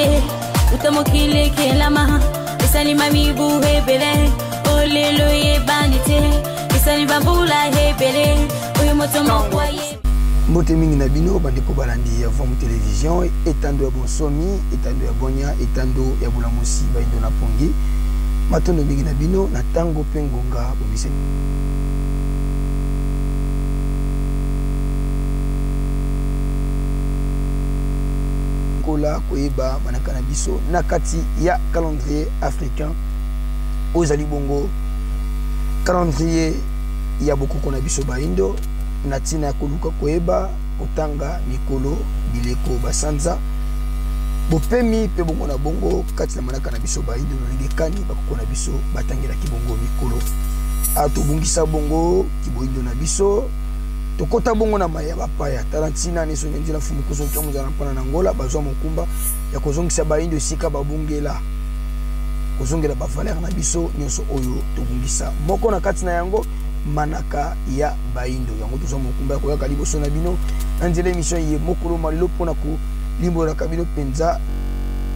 ye utamokile kelama isali mami buhe bele olelo ye banite isali babula he bele oyo moto mokwa ye mbote mingi na bino bandeko balandi ya Vom Télévision etando ya bonsomi etando ya bonya etando ya bulamusi baindo na pongi matondo mingi na bino na tango pengonga bomise kola koyeba manaka na biso na kati ya calendrier africain ozali bongo calendrier ya bokoko na biso baindo na tina koluka koyeba kotanga mikolo bileko basanza bopemi pe bongo na bongo kati na manaka na biso baindo nolingekani bakoko na biso batangela kibongo mikolo atobungisa bongo kiboindo na biso tokota bongo na maya bapaya talantina neso nyanzila fumu kozongia muzana mpana na ngola bazwa mokumba ya kozongisa baindo sika babungela kozongela ba valeur na biso nyonso oyo tobungisa moko na kati na yango manaka ya baindo yango tozwa mokumba ko yaka liboso na bino na nzela émission ye mokolo malilo pona ko limbola kabino penza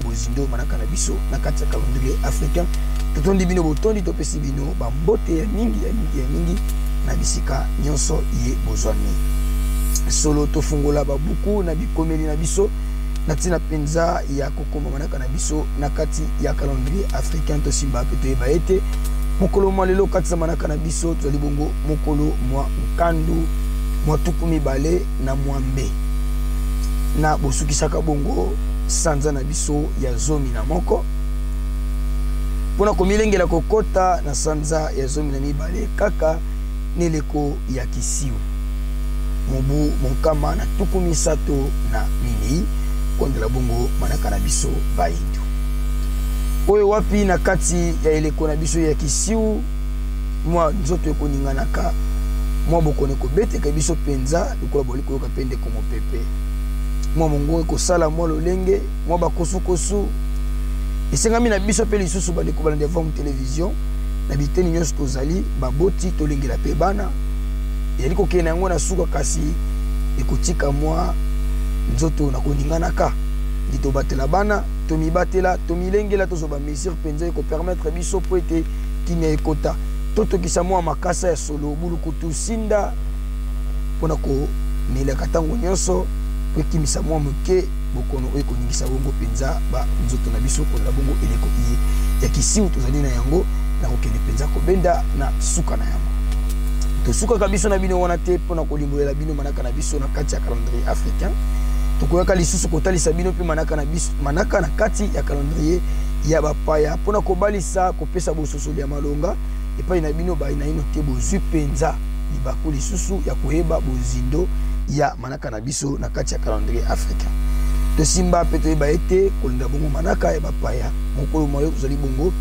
bozindo manaka na biso na kati ya calendrier africain totondi bino botondi topesi bino bambote ya mingi na bisika nyonso ye bozwani solo tofungola babuku na bikomeli na biso na tina penza ya kokoma manaka na biso na kati ya calendrier africain tosimba pe toyeba ete mokolo malelo kati za manaka na biso tozali bongo mokolo mwa nkandu mwa tuku mibale na mwambe na bosukisaka bongo sanza na biso ya zomi na moko pona komilengela kokota na sanza ya zomi na mibale kaka neleko ya kisiu mobu monkama na tuku misato na minei kondela bongo manaka na biso baindo oyo wapi na kati ya eleko na biso ya kisiu mwa nzoto ekoninganaka mwa bokone kobeteka biso penza likola boliko yoka pende komo pepe mwa mongo ekosala mwa lolenge mwa bakosukosu esengami na biso pe lisusu bandeko balandi ya Vom Télévision na biteni nyonso tozali baboti tolingela pe bana yali kokena yango na suka kasi ekotika mwa nzoto na koninganaka ndito batela bana tomibatela tomilengela tozoba mesure penza eko permettre biso po ete kimia ekota totokisa mwa makasa ya solo bulukutu sinda pona ko melaka tango nyonso po kimisa mwa moke bokono oyo koningisa bongo penza ba nzoto na biso kola bongo eleko iye ya kisiu tozali na yango na kokende penza kobenda na suka na yango tosuka biso na bino wana te pona kolimbolela bino manaka na biso na kati ya calendrier africain tokoyaka lisusu kotalisa bino pe manaka na biso manaka na kati ya calendrier ya bapaya pona kobalisa kopesa bososoli ya malonga epai na bino bainaino te bozwi penza libaku lisusu ya koyeba bozindo ya manaka na biso na kati ya calendrier africain tosimba pe toyeba ete kolinda bongo manaka ya bapaya mokolo moyo kozali bongo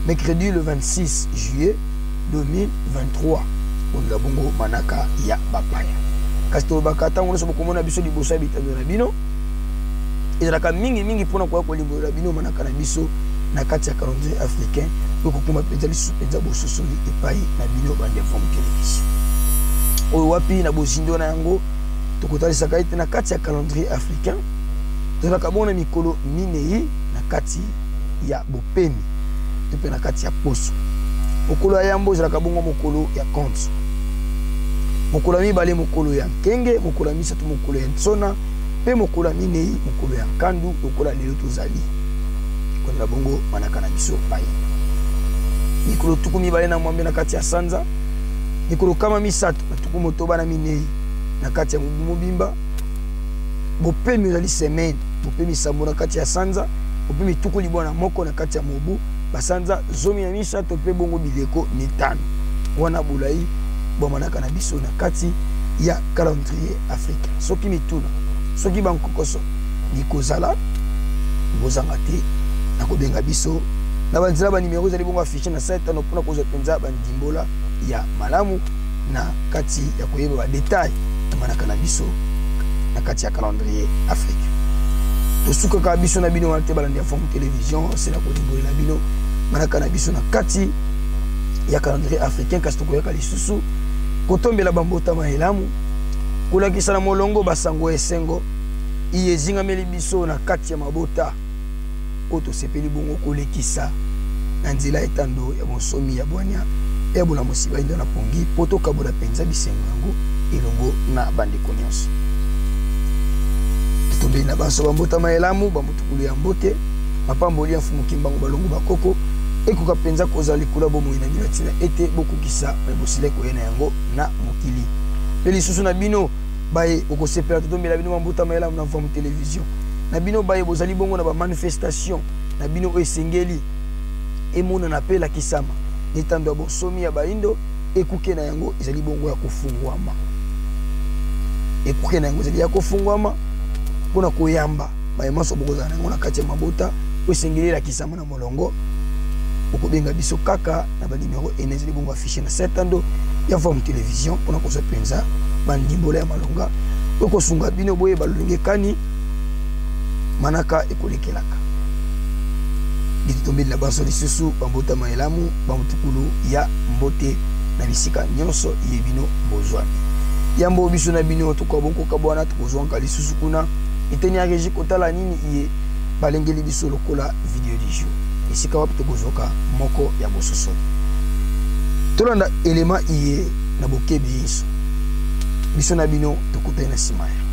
mercredi le 26 juillet 2023 kolinda bongo manaka ya bapaya kasi tolobaka ntango nyonso bokomona biso liboso ya bitando na bino ezalaka mingi mpona koya kolimbolela bino manaka na biso na kati ya calendrier africain po kokoma mpenza lisusu mpenza bososoli epai na bino bandi ya Vom Télévision oyo wapi na bozindo na yango tokotalisaka ete na kati ya calendrier africain tozalaka bongo na mikolo minei na kati ya bopemi to mpe na kati ya poso mokolo ya yambo ezalaka bongo mokolo ya konso mokolo ya mibale mokolo ya nkenge mokolo ya misato mokolo ya ntsona pe mokolo ya minei mokolo ya nkandu lokola lelo tozali kondela bongo manaka na biso bayindo mikolo tuku mibale na mwambe na kati ya sanza mikolo kama misato na tuku motoba na minei na kati ya mobu mobimba bopemi ozali semaine bopemi sambo na kati ya sanza bopemi tuku libwa na moko na kati ya mobu basanza zomi na misato pe bongo bileko mitano wana bulai bomanaka na biso na kati ya calendrier africain soki mituna soki bankokoso nikozala bozanga te na kobenga biso na banzela ba numéro zali bongo affiché na site no pona kozwa penza bandimbola ya malamu na kati ya koyeba ba détail na manaka na biso na kati ya calendrier africain tosuka ka biso na bino wana te balandi ya Vom Télévision c'est la kolimbolela bino manaka na biso na kati ya calendrier africain kasi tokoyaka lisusu kotombela bambota mahelamu kolakisa na molongo basango esengo iyezingameli biso na kati ya mabota oto sepeli bongo kolekisa na nzela etando ya bonsomi ya bwania ya bula musiba indo na pongi poto kabola penza bisengo yango elongo na bandeko nyonso tombeli na banso bambota maelamu bamutukulu ya mbote mapamboli ya mfumu kimbango balongo bakoko ekoka penza koza likula bomoi na bino tina ete bokokisa bosile koyena yango na mokili pe lisusu na bino baye okosepela totombela bino bambota maelamu na mfumu television na bino baye bozali bongo na bamanifestation na bino oyo esengeli emona na pe lakisama nitando ya bonsomi ya baindo ekuke na yango ezali bongo ya kofungwama ekuke na yango ezali ya kofungwama mpona koyamba bayemaso bokozala na yango na kati ya mabota oyo esengeli lakisama na molongo okobenga biso kaka na banimero ene ezali bongo afishe na setando ya forme television mpona kozwa mpenza bandimbola ya malonga oyo kosunga bino boye balolenge kani manaka ekolekelaka dititombeli na banso lisusu bambota maelamu bamutukulu ya mbote na bisika nyonso ye bino bozwami yambo biso na bino tukabonkoka bwana tukozwanka lisusu kuna eteni ya regi kotala nini ye balengeli biso lokola video du jour esika wapi tokozwaka moko ya bososoli tolanda elema iye na bokebi yesu biso na bino tokutani na nsima ya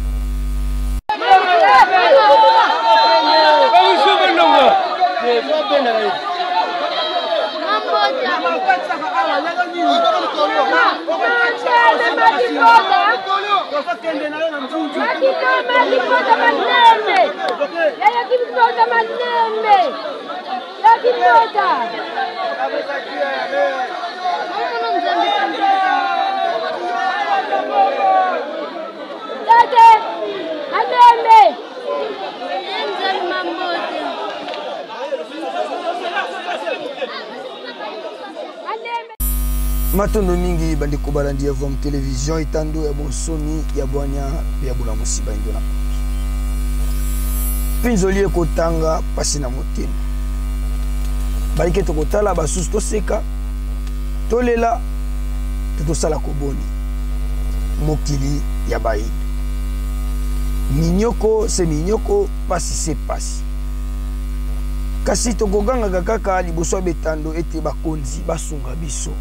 matondo mingi bandeko balandi ya vom television itando ya bonsomi ya bwania ya bula musiba indo na pinzoli ekotanga pasi na motema balike tokotala basusu toseka tolela totosala koboni mokili ya bayindo minyoko se minyoko pasi se pasi kasi tokogangaka kaka liboso ya betando ete bakonzi basunga biso.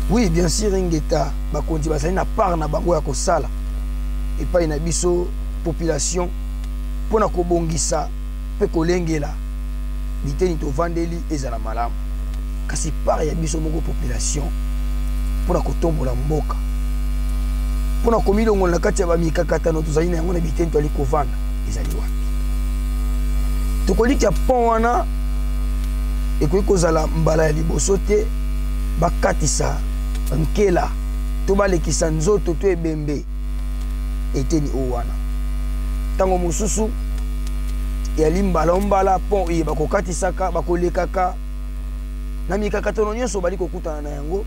Oui, bien sûr, ingeta bakonzi bazali na part na bango ya kosala epai na biso population pona kobongisa pe kolengela biteni tovandeli ezala malamu kasi part ya biso moko population pona kotombola mboka pona komilongo na kati ya bamikakatano tozali na yango na biteni toali kovanda ezali wapi tokoliki ya pont wana ekoki kozala mbala ya liboso te bakatisa nkela to balekisa nzoto to ebembe eteni o wana tango mosusu yali mbala pont e bakokatisaka bakolekaka na mikakatano nyonso bali kokutana na yango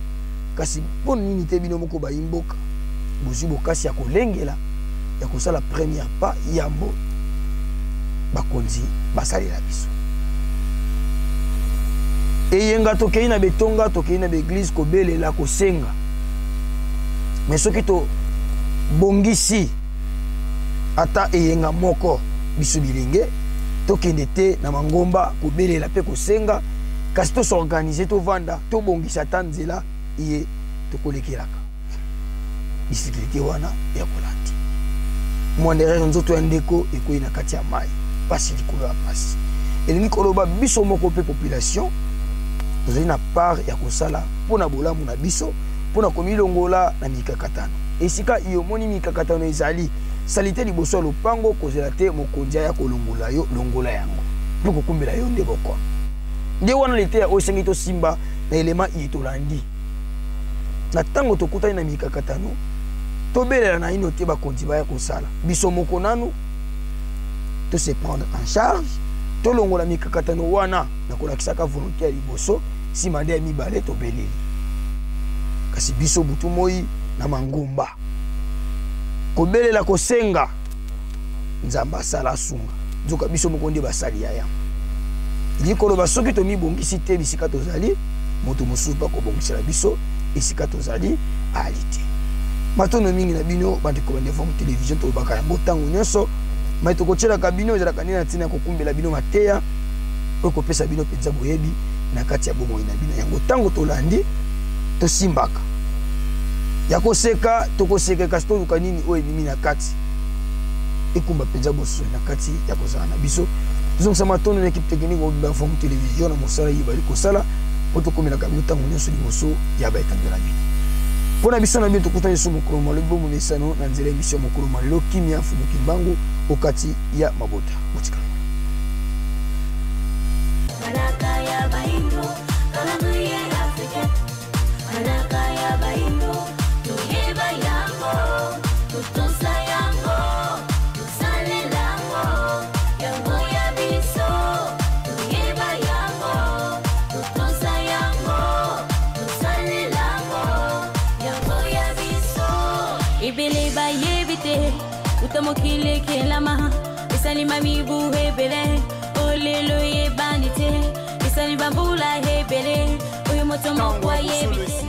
kasi mpo nini te bino moko bayimboka bozwi bokasi ya kolengela ya kosala première pas yambo bakonzi basalela biso eyenga tokei na betonga tokei na beglise kobelela kosenga mais soki to bongisi ata eyenga moko biso bilenge tokende te na mangomba kobelela mpe kosenga kasi tosorganize tovanda tobongisa ata nzela ye tokolekelaka difikulté wana ya kolandi mwanderere nzoto ya ndeko ekoyi na kati ya mai pasi likolo ya pasi elingi koloba biso moko mpe population tozali na part ya kosala mpona bolamu na biso mpona komilongola na mikakatano esika yomoni mikakatano ezali salite liboso ya lopango kozela te mokonzi ya kolongola yo longola yango mpe kokumbela yo nde bokwa nde wana lete oyo esengi tosimba na elema iye tolandi na ntango tokutani na mikakatano tobelela na ino te bakonzi baya kosala biso moko nanu tose prendre en charge tolongola mikakatano wana na kolakisaka volonté ya liboso nsima nde ya mibale tobeleli kasi biso butu moi na mangomba kobelela kosenga nzambe asala asunga nzoka biso moko nde basali ya yango eli koloba soki tomibongisi te bisika tozali moto mosusu mpa kobongisela biso esika tozali ali te matondo mingi na bino bandeko bandeforme television tolobaka yango ntango nyonso mais to kochela kabino za kanina tina kokumbela bino mateya ko kopesa bino penza boyebi na kati ya bomo ina bino yango tango tolandi to simbaka ya koseka to koseka kasto lukanini o ebimi na kati ekumba penza boso na kati ya kozana biso nous sommes tourné l'équipe technique au Bafong télévision na mosala yibali kosala poto komela kabino tango nyoso liboso ya ba etandela bino pona biso na biso tukutana so mokolo malo bomo mesano na nzela émission mokolo malo kimia funuki mbangu okati ya mabota botikana Manaka ya baindo kalanduye Afrika Manaka ya baindo tuyeba yango tutosa yango tusale lango yango ya biso tuyeba yango tutosa yango tusale lango yango ya biso ibele ba yebite utamokile kelama isalima mibu hebele olelo ye bandite isali bambula hebele uyu moto mokwa yebite